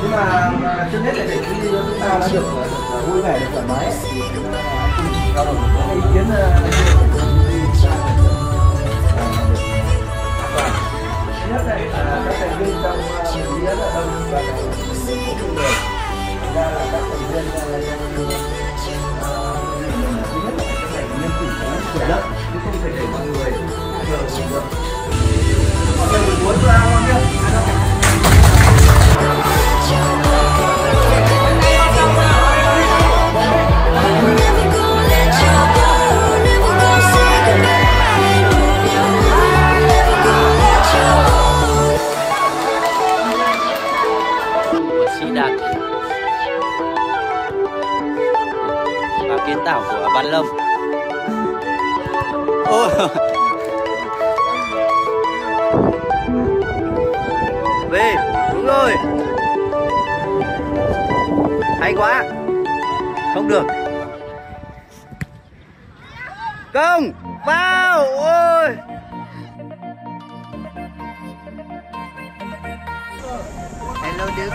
Nhưng mà trước hết là để chúng ta đã được vui vẻ, được thoải mái thì chúng ta trao đổi một cái ý kiến thứ nhất này là các thành viên trong ý rất là đông và bốn người. Thực ra là các thành viên thứ nhất là phải nghiêm chỉnh khỏe đất chứ không thể để mọi người chờ được. Mọi người muốn ra ngon chưa? Và kiến tạo của Văn Lâm. Ôi. Về, đúng rồi. Hay quá. Không được. Công, vào. Ôi. Hello Đức.